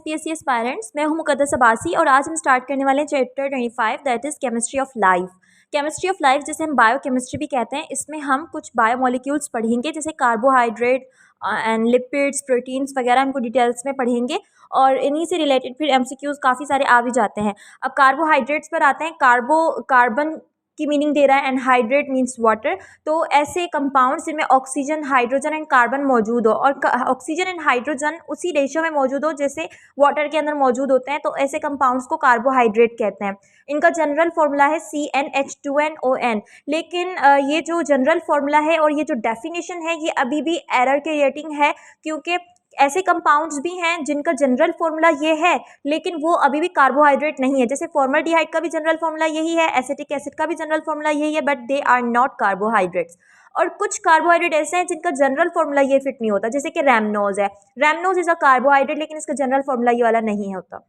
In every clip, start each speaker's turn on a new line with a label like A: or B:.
A: UPSC aspirants, मैं हूं मुक़द्दस अब्बासी और आज हम स्टार्ट करने वाले हैं chapter 25 that is chemistry of life. Chemistry of life जिसे हम बायोकेमिस्ट्री भी कहते हैं, इसमें हम कुछ बायोमोलिक्यूल्स पढ़ेंगे जैसे कार्बोहाइड्रेट एंड लिपिड्स, प्रोटीन्स वगैरह, हमको डिटेल्स में पढ़ेंगे और इन्हीं से रिलेटेड फिर एमसीक्यूज़ काफ़ी सारे आ भी जाते हैं। अब कार्बोहाइड्रेट्स पर आते हैं। कार्बन की मीनिंग दे रहा है एंड हाइड्रेट मीन्स वाटर। तो ऐसे कंपाउंड्स जिनमें ऑक्सीजन, हाइड्रोजन एंड कार्बन मौजूद हो और ऑक्सीजन एंड हाइड्रोजन उसी रेशियो में मौजूद हो जैसे वाटर के अंदर मौजूद होते हैं, तो ऐसे कंपाउंड्स को कार्बोहाइड्रेट कहते हैं। इनका जनरल फॉर्मूला है CnH2nOn। लेकिन ये जो जनरल फॉर्मूला है और ये जो डेफिनेशन है ये अभी भी एरर के रेटिंग है, क्योंकि ऐसे कंपाउंड्स भी हैं जिनका जनरल फॉर्मूला ये है लेकिन वो अभी भी कार्बोहाइड्रेट नहीं है। जैसे फॉर्मल्डिहाइड का भी जनरल फॉर्मूला यही है, एसिटिक एसिड का भी जनरल फॉर्मूला यही है, but they are not carbohydrates. और कुछ कार्बोहाइड्रेट ऐसे हैं जिनका जनरल फॉर्मूला ये फिट नहीं होता, जैसे कि रैमनोज है। रैमनोज इज अ कार्बोहाइड्रेट लेकिन इसका जनरल फॉर्मूला ये वाला नहीं होता।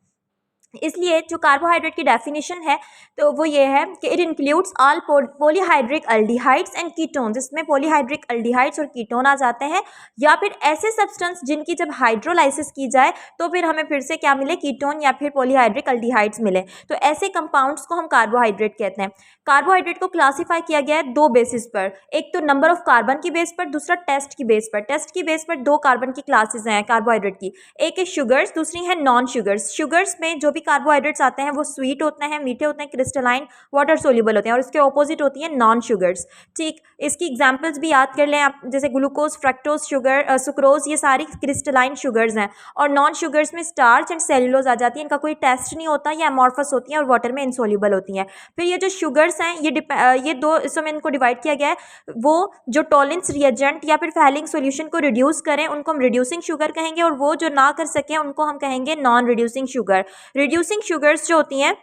A: इसलिए जो कार्बोहाइड्रेट की डेफिनेशन है तो वो ये है कि it includes all polyhydric aldehydes and ketones. इसमें पॉलीहाइड्रिक अल्डिहाइड्स और कीटोन आ जाते हैं, या फिर ऐसे सब्सटेंस जिनकी जब हाइड्रोलाइसिस की जाए तो फिर हमें फिर से क्या मिले, कीटोन या फिर पॉलीहाइड्रिक अल्डिहाइड्स मिले। तो ऐसे कंपाउंड्स को हम कार्बोहाइड्रेट कहते हैं। कार्बोहाइड्रेट को क्लासीफाई किया गया है दो बेसिस पर, एक तो नंबर ऑफ कार्बन की बेस पर, दूसरा टेस्ट की बेस पर। टेस्ट की बेस पर दो कार्बन की क्लासेस हैं कार्बोहाइड्रेट की, एक है शुगर्स, दूसरी है नॉन शुगर्स। शुगर्स में जो भी कार्बोहाइड्रेट्स आते हैं वो स्वीट होते हैं, मीठे होते हैं, क्रिस्टलाइन, वाटर सोल्यूबल होते हैं, और इसके ऑपोजिट होती है नॉन शुगर्स। ठीक, इसकी एग्जांपल्स भी याद कर लें आप, जैसे ग्लूकोज, फ्रक्टोज, शुगर, सुक्रोज, ये सारी क्रिस्टलाइन शुगर्स हैं। और नॉन शुगर्स में स्टार्च एंड सेलुलोज आ जाती है, इनका कोई टेस्ट नहीं होता, ये अमॉर्फस होती हैं और वाटर में इनसोल्यूबल होती हैं। फिर ये जो शुगर्स हैं ये दो हिस्सों में इनको डिवाइड किया गया है। वो जो टॉलेंस रिएजेंट या फिर फैलिंग सॉल्यूशन को रिड्यूस करें उनको हम रिड्यूसिंग शुगर कहेंगे, और वो जो ना कर सकें उनको हम कहेंगे non reducing sugar. Reducing sugars जो होती हैं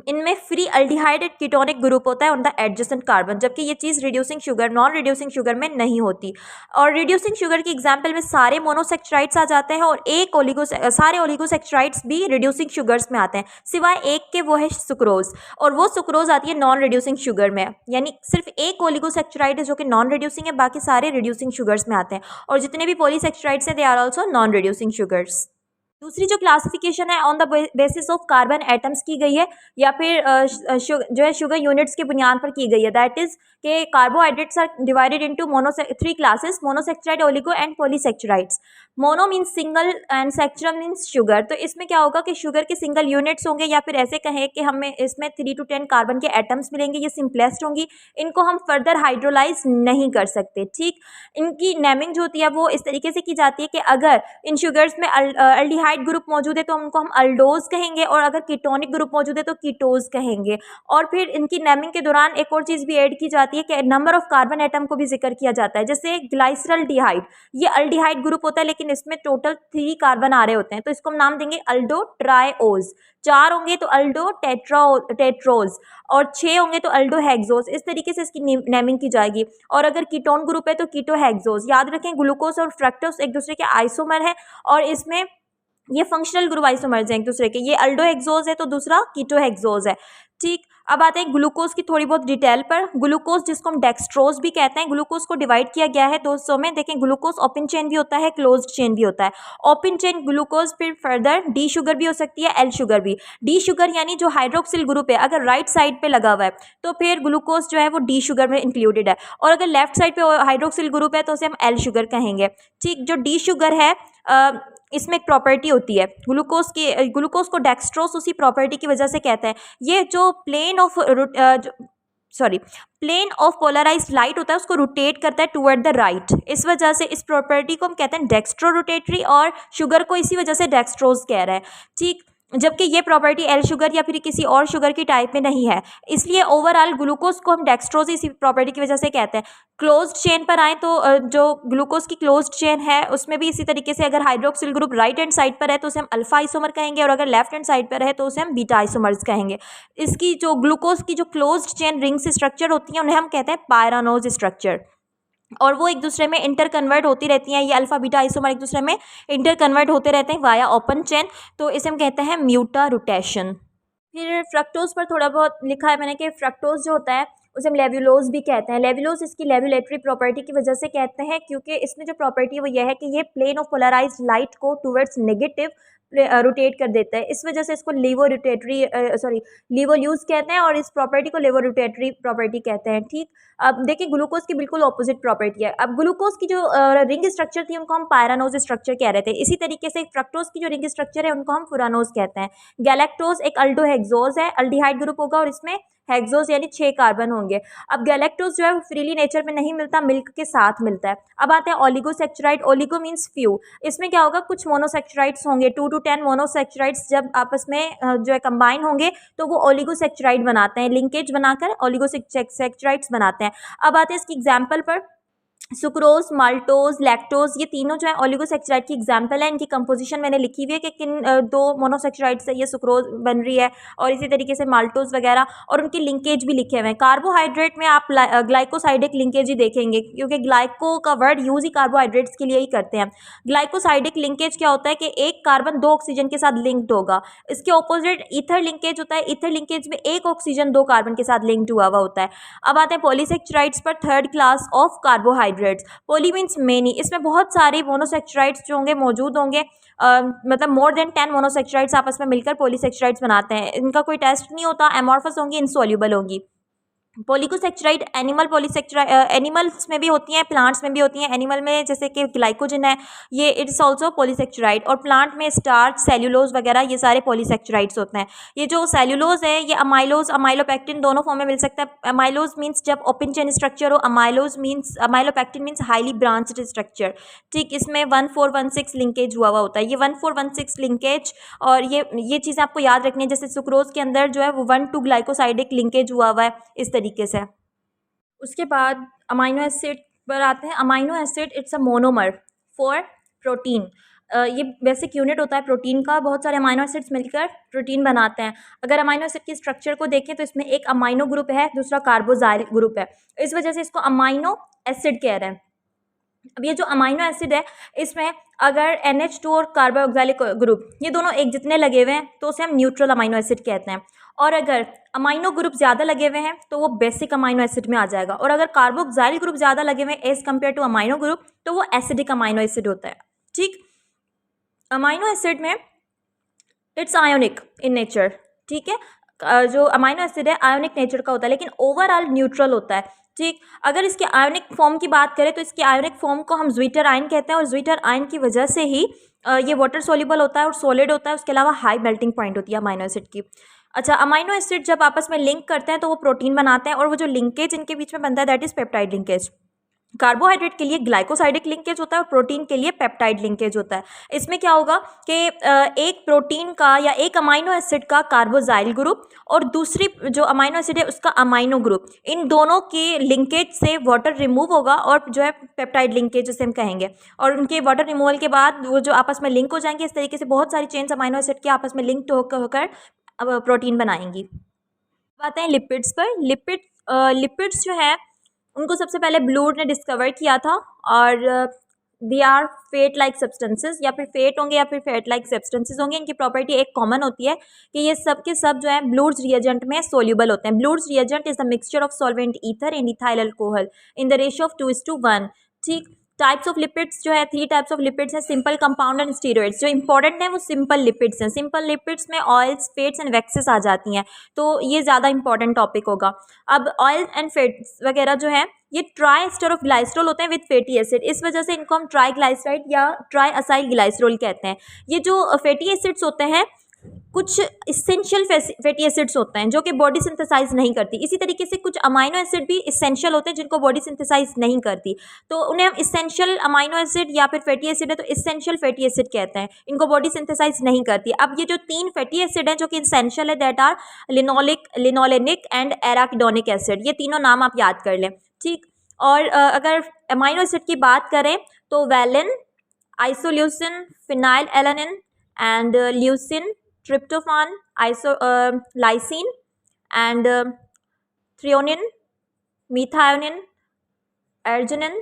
A: इनमें फ्री अल्डिहाइड एक कीटोनिक ग्रुप होता है ऑन द एडजेसेंट कार्बन, जबकि ये चीज़ reducing sugar, non reducing sugar में नहीं होती। और रिड्यूसिंग शुगर की एग्जांपल में सारे मोनोसेक्ट्राइड्स आ जाते हैं और सारे ओलिगोसेक्ट्राइड्स भी रिड्यूसिंग शुगर्स में आते हैं, सिवाय एक के, वो है सुक्रोज। और वो सुक्रोज आती है नॉन रिड्यूसिंग शुगर में, यानी सिर्फ एक ओलिगोसेक्ट्राइड है जो कि नॉन रिड्यूसिंग है, बाकी सारे रिड्यूसिंग शुगर्स में आते हैं। और जितने भी पॉलीसेक्ट्राइड्स हैं they are also non reducing sugars. दूसरी जो क्लासिफिकेशन है on the basis of carbon atoms की गई है, या फिर जो है शुगर यूनिट्स की बुनियाद पर की गई है। दैट इज के carbohydrates are divided into three classes, monosaccharide, oligo and polysaccharides. Mono means single and saccharum means sugar. तो इसमें क्या होगा कि शुगर के सिंगल यूनिट्स होंगे, या फिर ऐसे कहें कि हमें इसमें 3 to 10 कार्बन के एटम्स मिलेंगे। ये सिंपलेस्ट होंगी, इनको हम फर्दर हाइड्रोलाइज नहीं कर सकते। ठीक, इनकी नेमिंग जो होती है वो इस तरीके से की जाती है कि अगर इन शुगर्स में अल्डिहाइड ग्रुप मौजूद है तो उनको हम अल्डोज कहेंगे, और अगर कीटोनिक ग्रुप मौजूद है तो कीटोज कहेंगे। और फिर इनकी नेमिंग के दौरान एक और चीज़ भी ऐड की जाती है कि नंबर ऑफ कार्बन एटम को भी जिक्र किया जाता है। जैसे ग्लाइसरल्डिहाइड, ये अल्डिहाइड ग्रुप होता है लेकिन इसमें टोटल 3 कार्बन आ रहे होते हैं, तो इसको हम नाम देंगे अल्डो ट्राइओज। 4 होंगे तो अल्डो टेट्रोज, और 6 होंगे तो अल्डो हेक्सोज। इस तरीके से इसकी नेमिंग की जाएगी। और अगर कीटोन ग्रुप है तो कीटो हेक्सोज। याद रखें ग्लूकोज और फ्रक्टोज एक दूसरे के आइसोमर है, और इसमें ये फंक्शनल ग्रुप आइसोमर्स हैं एक दूसरे के। ये अल्डो हेक्सोज है तो दूसरा कीटो हेक्सोज है। ठीक, अब आते हैं ग्लूकोज की थोड़ी बहुत डिटेल पर। ग्लूकोज जिसको हम डेक्सट्रोज भी कहते हैं, ग्लूकोज को डिवाइड किया गया है 2 हिस्सों में। देखें, ग्लूकोज ओपन चेन भी होता है, क्लोज्ड चेन भी होता है। ओपन चेन ग्लूकोज फिर फर्दर डी शुगर भी हो सकती है, एल शुगर भी। डी शुगर यानी जो हाइड्रोक्सिल ग्रुप है अगर राइट साइड पे लगा हुआ है तो फिर ग्लूकोज जो है वो डी शुगर में इंक्लूडेड है, और अगर लेफ्ट साइड पे हाइड्रोक्सिल ग्रुप है तो उसे हम एल शुगर कहेंगे। ठीक, जो डी शुगर है इसमें एक प्रॉपर्टी होती है ग्लूकोज को डेक्सट्रोज उसी प्रॉपर्टी की वजह से कहते हैं। ये जो प्लेन ऑफ पोलराइज्ड लाइट होता है उसको रोटेट करता है टुवर्ड द राइट। इस वजह से इस प्रॉपर्टी को हम कहते हैं डेक्स्ट्रो रोटेटरी, और शुगर को इसी वजह से डेक्सट्रोज कह रहा है। ठीक, जबकि ये प्रॉपर्टी एल शुगर या फिर किसी और शुगर की टाइप में नहीं है, इसलिए ओवरऑल ग्लूकोज को हम डेक्सट्रोज इसी प्रॉपर्टी की वजह से कहते हैं। क्लोज्ड चेन पर आए तो जो ग्लूकोज की क्लोज्ड चेन है उसमें भी इसी तरीके से अगर hydroxyl group right hand side पर है तो उसे हम अल्फा आइसोमर कहेंगे, और अगर लेफ्ट हैंड साइड पर है तो उसे हम बीटा आइसोमर्स कहेंगे। इसकी जो ग्लूकोज की जो क्लोज्ड चेन रिंग से स्ट्रक्चर होती है उन्हें हम कहते हैं पायरानोज स्ट्रक्चर, और वो एक दूसरे में इंटर कन्वर्ट होती रहती हैं। ये अल्फा बीटा आइसोमर एक दूसरे में इंटर कन्वर्ट होते रहते हैं वाया ओपन चेन, तो इसे हम कहते हैं म्यूटा रोटेशन। फिर फ्रक्टोज पर थोड़ा बहुत लिखा है मैंने कि फ्रक्टोज जो होता है उसे हम लेव्युलोज भी कहते हैं। लेव्युलोज इसकी लेव्युलेटरी प्रॉपर्टी की वजह से कहते हैं क्योंकि इसमें जो प्रॉपर्टी है वो ये है कि ये प्लेन ऑफ पोलराइज्ड लाइट को टुवर्ड्स नेगेटिव रोटेट कर देता है, इस वजह से इसको लीवोल्यूज कहते हैं और इस प्रॉपर्टी को लेवोरोटेटरी प्रॉपर्टी कहते हैं। ठीक, अब देखिए ग्लूकोज की बिल्कुल ऑपोजिट प्रॉपर्टी है। अब ग्लूकोज की जो रिंग स्ट्रक्चर थी उनको हम पायरानोज स्ट्रक्चर कह रहे थे। इसी तरीके से फ्रक्टोज की जो रिंग स्ट्रक्चर है उनको हम फुरानोज कहते हैं। गैलेक्टोज एक अल्डोहेक्सोज है, अल्डिहाइड ग्रुप होगा और इसमें हेक्सोज यानी 6 कार्बन होंगे। अब गैलेक्टोज जो है फ्रीली नेचर में नहीं मिलता, मिल्क के साथ मिलता है। अब आते हैं ओलिगोसेक्चराइड। ओलिगो मीन्स फ्यू, इसमें क्या होगा, कुछ मोनोसेक्चराइड्स होंगे, 2 to 10 मोनोसेक्चराइड्स जब आपस में जो है कंबाइन होंगे तो वो ओलिगोसेक्चराइड बनाते हैं, लिंकेज बनाकर ओलिगोसेक्चराइड्स बनाते हैं। अब आते हैं इसकी एग्जाम्पल पर। सुक्रोज, माल्टोज, लैक्टोज ये तीनों जो है ओलिगोसेक्चराइड की एग्जाम्पल है। इनकी कंपोजिशन मैंने लिखी हुई है कि किन दो मोनोसेक्चराइड से ये सुक्रोज बन रही है और इसी तरीके से माल्टोज वगैरह, और उनकी लिंकेज भी लिखे हुए हैं। कार्बोहाइड्रेट में आप ग्लाइकोसाइडिक लिंकेज ही देखेंगे क्योंकि ग्लाइको का वर्ड यूज ही कार्बोहाइड्रेट्स के लिए ही करते हैं। ग्लाइकोसाइडिक लिंकेज क्या होता है कि एक कार्बन 2 ऑक्सीजन के साथ लिंक्ड होगा। इसके ऑपोजिट ईथर लिंकेज होता है। ईथर लिंकेज में एक ऑक्सीजन 2 कार्बन के साथ लिंक्ड हुआ होता है। अब आते हैं पॉलीसेक्चराइड्स पर, third class of carbohydrates. Poly means many, इसमें बहुत सारे मोनोसेक्चराइड्स जो होंगे मौजूद होंगे, मतलब मोर देन 10 मोनोसेक्चराइड्स आपस में मिलकर पॉलीसेक्चराइड्स बनाते हैं। इनका कोई टेस्ट नहीं होता, एमॉर्फस होंगी, इनसॉल्युबल होंगी। पॉलीगोसेक्चराइड एनिमल्स में भी होती हैं, प्लांट्स में भी होती हैं। एनिमल में जैसे कि ग्लाइकोजन है, ये इट्स ऑल्सो पॉलीसेक्चराइड, और प्लांट में स्टार्च, सेल्यूलोज वगैरह ये सारे पॉलीसेक्चराइड्स होते हैं। ये जो सेल्यूलोज है ये अमाइलोज, अमाइलोपेक्टिन दोनों फॉर्म में मिल सकता है। अमाइलोज मीन्स जब ओपन चेन स्ट्रक्चर हो, amylopectin means highly branched structure. ठीक, इसमें 1416 लिंकेज हुआ होता है। ये 1416 लिंकेज, और ये चीज़ें आपको याद रखनी है। जैसे सुक्रोज के अंदर जो है वो 1 to ग्लाइकोसाइडिक लिंकेज हुआ है इस तरीके से। उसके बाद अमाइनो एसिड पर आते हैं। Amino acid it's a monomer for protein. ये बेसिक यूनिट होता है प्रोटीन का। बहुत सारे अमाइनो एसिड्स मिलकर प्रोटीन बनाते हैं। अगर अमाइनो एसिड की स्ट्रक्चर को देखें तो इसमें एक अमाइनो ग्रुप है, दूसरा कार्बोजाइल ग्रुप है, इस वजह से इसको अमाइनो एसिड कह रहे हैं। अब ये जो अमाइनो एसिड है इसमें अगर NH2 और कार्बोक्सिलिक ग्रुप ये दोनों एक जितने लगे हुए हैं तो उसे हम न्यूट्रल अमाइनो एसिड कहते हैं, और अगर अमाइनो ग्रुप ज़्यादा लगे हुए हैं तो वो बेसिक अमाइनो एसिड में आ जाएगा, और अगर कार्बोक्सिल ग्रुप ज़्यादा लगे हुए हैं as compare to amino group तो वो एसिडिक अमाइनो एसिड होता है। ठीक, अमाइनो एसिड में इट्स आयोनिक इन नेचर। ठीक है, जो अमाइनो एसिड है आयोनिक नेचर का होता है लेकिन ओवरऑल न्यूट्रल होता है। ठीक, अगर इसके आयोनिक फॉर्म की बात करें तो इसके आयोनिक फॉर्म को हम ज्वीटर आयन कहते हैं, और ज्वीटर आयन की वजह से ही ये वाटर सोल्यूबल होता है और सॉलिड होता है। उसके अलावा हाई मेल्टिंग पॉइंट होती है अमाइनो एसिड की। अच्छा, अमाइनो एसिड जब आपस में लिंक करते हैं तो वो प्रोटीन बनाते हैं, और वो जो लिंकेज इनके बीच में बनता है that is peptide linkage. Carbohydrate के लिए ग्लाइकोसाइडिक लिंकेज होता है और प्रोटीन के लिए पेप्टाइड लिंकेज होता है। इसमें क्या होगा कि एक प्रोटीन का या एक अमाइनो एसिड का कार्बोजाइल ग्रुप और दूसरी जो अमाइनो एसिड है उसका अमाइनो ग्रुप, इन दोनों के लिंकेज से वाटर रिमूव होगा और जो है पेप्टाइड लिंकेज जिसे हम कहेंगे, और उनके वाटर रिमूवल के बाद वो जो आपस में लिंक हो जाएंगे। इस तरीके से बहुत सारी चेन्स अमाइनो एसिड के आपस में लिंक होकर अब प्रोटीन बनाएंगी। बात है लिपिड्स पर। लिपिड्स जो है उनको सबसे पहले ब्लूर ने डिस्कवर किया था, और they are fat like substances, या फिर फेट होंगे या फिर फेट लाइक सब्सटेंसेज होंगे। इनकी प्रॉपर्टी एक कॉमन होती है कि ये सब के सब जो है ब्लूर्स रिएजेंट में सोल्यूबल होते हैं। Bloor's reagent is the mixture of solvent ether and ethyl alcohol in the ratio of 2:1। ठीक, टाइप्स ऑफ लिपिड्स जो है 3 टाइप्स ऑफ लिपिड्स हैं, सिंपल, कंपाउंड एंड स्टीरॉइड्स। जो इंपॉर्टेंट है वो सिंपल लिपिड्स हैं। सिंपल लिपिड्स में ऑयल्स, फैट्स एंड वैक्सेस आ जाती हैं, तो ये ज़्यादा इंपॉर्टेंट टॉपिक होगा। अब ऑयल एंड फैट्स वगैरह जो है ये ट्राई एस्टर ऑफ ग्लाइसरॉल होते हैं विद फैटी एसिड, इस वजह से इनको हम ट्राई ग्लाइसराइड या ट्राई असाइल ग्लाइसरॉल कहते हैं। ये जो फैटी एसिड्स होते हैं कुछ इसेंशियल फैटी एसिड्स होते हैं जो कि बॉडी सिंथेसाइज नहीं करती। इसी तरीके से कुछ अमाइनो एसिड भी इसेंशियल होते हैं जिनको बॉडी सिंथेसाइज नहीं करती, तो उन्हें हम इसेंशियल अमाइनो एसिड या फिर फैटी एसिड है तो इसेंशियल फैटी एसिड कहते हैं। इनको बॉडी सिंथेसाइज नहीं करती। अब ये जो 3 फैटी एसिड हैं जो कि इसेंशियल है that are linolenic and arachidonic acid. ये तीनों नाम आप याद कर लें। ठीक, और अगर अमाइनो एसिड की बात करें तो valine, isoleucine, phenyl alanine and leucine, tryptophan, lysine and threonine, methionine, arginine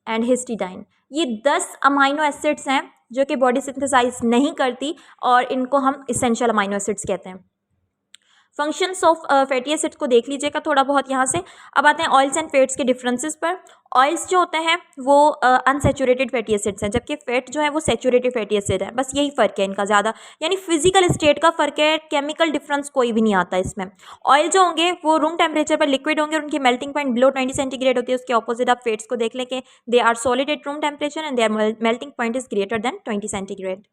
A: and histidine. ये 10 अमाइनो एसिड्स हैं जो कि बॉडी सिंथेसाइज नहीं करती और इनको हम इसेंशियल अमाइनो एसिड्स कहते हैं। फंक्शंस ऑफ फैटी एसिड्स को देख लीजिएगा थोड़ा बहुत यहाँ से। अब आते हैं ऑयल्स एंड फैट्स के डिफरेंसेस पर। ऑयल्स जो होते हैं वो अनसेचुरेटेड फैटी एसिड्स हैं, जबकि फैट जो है वो सेचुरेटेड फैटी एसिड है। बस यही फ़र्क है इनका ज़्यादा, यानी फिजिकल स्टेट का फ़र्क है, केमिकल डिफरेंस कोई भी नहीं आता इसमें। ऑयल जो होंगे वो रूम टेम्परेचर पर लिक्विड होंगे और उनकी मेल्टिंग पॉइंट बिलो 20 सेंटीग्रेड होती है। उसके ऑपोजिट आप फेट्स को देख लें कि they are solid at room temperature and their melting point is greater than 20 centigrade.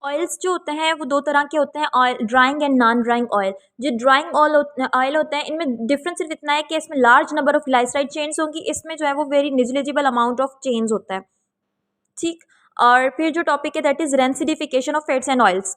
A: Oils जो होते हैं वो दो तरह के होते हैं, oil drying and non drying oil. जो ड्राइंग ऑयल होते हैं इनमें डिफरेंस सिर्फ इतना है कि इसमें large number of glyceride chains होंगी, इसमें जो है वो very negligible amount of chains होता है। ठीक। और फिर जो टॉपिक है that is rancidification of fats and oils.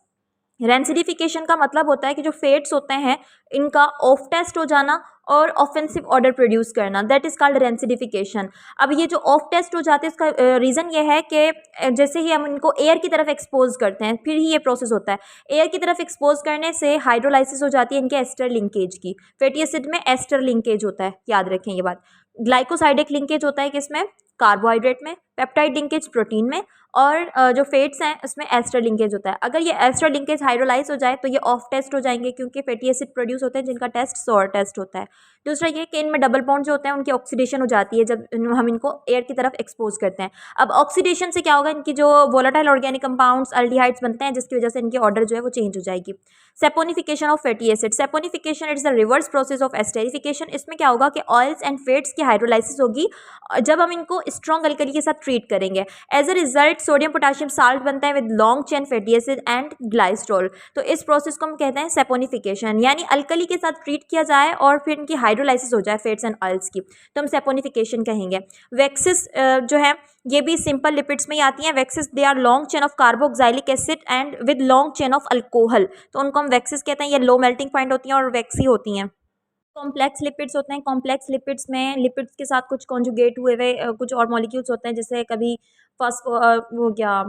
A: Rancidification का मतलब होता है कि जो फैट्स होते हैं इनका ऑफ टेस्ट हो जाना और ऑफेंसिव ऑर्डर प्रोड्यूस करना, दैट इज कॉल्ड रेंसिडिफिकेशन। अब ये जो ऑफ टेस्ट हो जाते हैं इसका रीज़न ये है कि जैसे ही हम इनको एयर की तरफ एक्सपोज करते हैं फिर ही ये प्रोसेस होता है। एयर की तरफ एक्सपोज करने से हाइड्रोलाइसिस हो जाती है इनके एस्टर लिंकेज की। फैटी एसिड में एस्टर लिंकेज होता है, याद रखें ये बात। ग्लाइकोसाइडिक लिंकेज होता है किसमें, कार्बोहाइड्रेट में। पेप्टाइड लिंकेज प्रोटीन में। और जो फेट्स हैं उसमें एस्टर लिंकेज होता है। अगर ये एस्टर लिंकेज हाइड्रोलाइज हो जाए तो ये ऑफ टेस्ट हो जाएंगे, क्योंकि फैटी एसिड प्रोड्यूस होते हैं जिनका टेस्ट सोर टेस्ट होता है। दूसरा ये कि इनमें डबल बॉन्ड जो होते हैं उनकी ऑक्सीडेशन हो जाती है जब हम इनको एयर की तरफ एक्सपोज करते हैं। अब ऑक्सीडेशन से क्या होगा, इनकी जो वोलेटाइल ऑर्गेनिक कंपाउंड्स अल्डिहाइड्स बनते हैं जिसकी वजह से इनकी ऑर्डर जो है वो चेंज हो जाएगी। Saponification of fatty acid. Saponification it's the reverse process of esterification. इसमें क्या होगा कि ऑयल्स एंड फैट्स की हाइड्रोलाइसिस होगी जब हम इनको स्ट्रॉन्ग अल्कली के साथ ट्रीट करेंगे। As a result sodium potassium salt बनता है with long chain fatty acid and glycerol. तो इस प्रोसेस को हम कहते हैं सेपोनिफिकेशन, यानी अल्कली के साथ ट्रीट किया जाए और फिर इनकी हाइड्रोलाइसिस हो जाए फैट्स एंड ऑयल्स की, तो हम सेपोनिफिकेशन कहेंगे। वैक्सिस जो है ये भी सिंपल लिपिड्स में ही आती हैं। Waxes they are long chain of carboxylic acid and with long chain of alcohol, तो उनको हम वैक्सिस कहते हैं। ये लो मेल्टिंग पॉइंट होती हैं और वैक्सी होती हैं। कॉम्प्लेक्स लिपिड्स होते हैं। कॉम्प्लेक्स लिपिड्स में लिपिड्स के साथ कुछ कॉन्जुगेट हुए हुए कुछ और मॉलिक्यूल्स होते हैं, जैसे कभी फॉस्फो वो क्या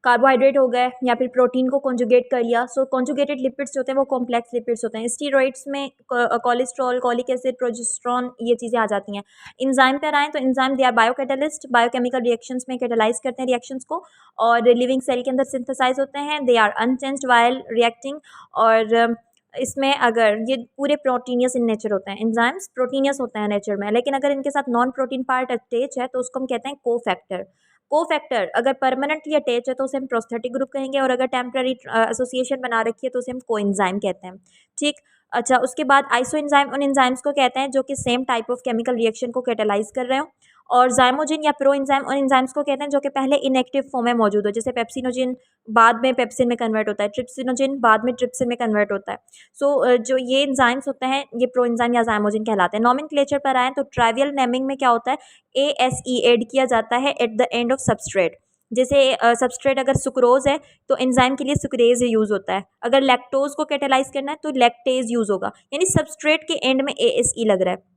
A: कार्बोहाइड्रेट हो गए या फिर प्रोटीन को कॉन्जुगेट कर लिया। सो कॉन्जुगेटेड लिपिड्स होते हैं वो कॉम्प्लेक्स लिपिड्स होते हैं। स्टीरॉइड्स में कोलेस्ट्रॉल, कॉलिक एसिड, प्रोजेस्टेरॉन, ये चीज़ें आ जाती हैं। इंजाइम पर आएँ तो enzyme they are biocatalyst, biochemical reactions में कैटालाइज करते हैं रिएक्शंस को और लिविंग सेल के अंदर सिंथेसाइज होते हैं। They are unchanged while reacting. और इसमें अगर ये पूरे प्रोटीनियस इन नेचर होते हैं, एंजाइम्स प्रोटीनियस होते हैं नेचर में, लेकिन अगर इनके साथ नॉन प्रोटीन पार्ट अटैच है तो उसको हम कहते हैं कोफैक्टर। कोफैक्टर अगर परमानेंटली अटैच है तो उसे हम प्रोस्थेटिक ग्रुप कहेंगे, और अगर टेम्पररी एसोसिएशन बना रखी है तो उसे हम कोएंजाइम कहते हैं। ठीक। अच्छा, उसके बाद आइसो एंजाइम उन एंजाइम्स को कहते हैं जो कि same type of chemical reaction को कैटालाइज कर रहे हो। और जाइमोजिन या प्रो एंजाइम उन एंजाइम्स को कहते हैं जो कि पहले इनएक्टिव फॉर्म में मौजूद हो, जैसे पेप्सिनोजिन बाद में पेप्सिन में कन्वर्ट होता है, ट्रिप्सिनोजिन बाद में ट्रिप्सिन में कन्वर्ट होता है। सो जो ये एंजाइम्स होते हैं ये प्रो एंजाइम या जाइमोजिन कहलाते हैं। नॉमेनक्लेचर पर आए तो ट्राइवियल नेमिंग में क्या होता है, ASE ऐड किया जाता है at the end of substrate. जैसे सबस्ट्रेट अगर सुक्रोज है तो एंजाइम के लिए सुक्रेज यूज़ होता है। अगर लैक्टोज को कैटेलाइज करना है तो लैक्टेज यूज़ होगा, यानी सबस्ट्रेट के एंड में ASE लग रहा है।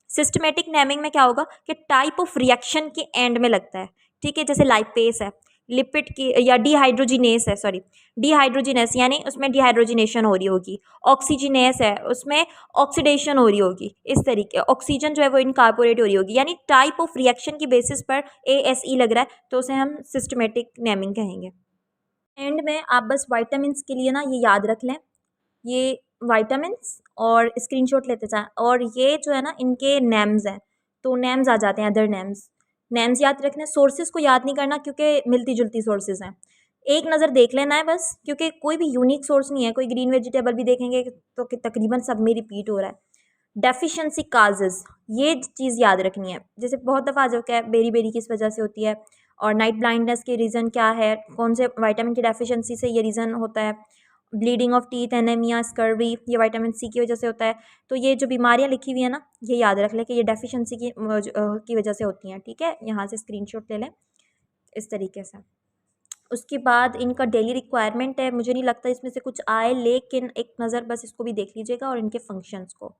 A: सिस्टमेटिक नेमिंग में क्या होगा कि टाइप ऑफ रिएक्शन के एंड में लगता है। ठीक है, जैसे लाइपेस है लिपिड की, या डिहाइड्रोजिनेस है, सॉरी डिहाइड्रोजिनेस यानी उसमें डिहाइड्रोजिनेशन हो रही होगी। ऑक्सीजिनेस है उसमें ऑक्सीडेशन हो रही होगी। इस तरीके ऑक्सीजन जो है वो इनकार्पोरेट हो रही होगी, यानी टाइप ऑफ रिएक्शन की बेसिस पर ASE लग रहा है तो उसे हम सिस्टमेटिक नेमिंग कहेंगे। एंड में आप बस वाइटामिन के लिए ना ये याद रख लें, ये विटामिन्स और स्क्रीनशॉट लेते जाएं, और ये जो है ना इनके नेम्स हैं, तो नेम्स आ जाते हैं अदर नेम्स। नेम्स याद रखने, सोर्सेज को याद नहीं करना क्योंकि मिलती जुलती सोर्सेज हैं। एक नज़र देख लेना है बस, क्योंकि कोई भी यूनिक सोर्स नहीं है। कोई ग्रीन वेजिटेबल भी देखेंगे तो कि तकरीबन सब में रिपीट हो रहा है। डेफिशिएंसी काजेज, ये चीज़ याद रखनी है। जैसे बहुत दफ़ा जो क्या बेरी बेरी किस वजह से होती है, और नाइट ब्लाइंडनेस के रीज़न क्या है, कौन से विटामिन की डेफिशिएंसी से ये रीज़न होता है। Bleeding of teeth, anaemia, scurvy, ये विटामिन C की वजह से होता है। तो ये जो बीमारियां लिखी हुई है ना, ये याद रख लें कि ये डेफिशिएंसी की वजह से होती हैं। ठीक है, यहाँ से स्क्रीनशॉट ले लें इस तरीके से। उसके बाद इनका डेली रिक्वायरमेंट है, मुझे नहीं लगता इसमें से कुछ आए, लेकिन एक नज़र बस इसको भी देख लीजिएगा और इनके फंक्शंस को।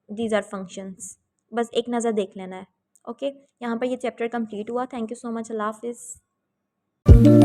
A: दीज आर फंक्शंस, बस एक नज़र देख लेना है। ओके, यहाँ पर ये चैप्टर कंप्लीट हुआ। थैंक यू सो मच, अल्लाह हाफिज़।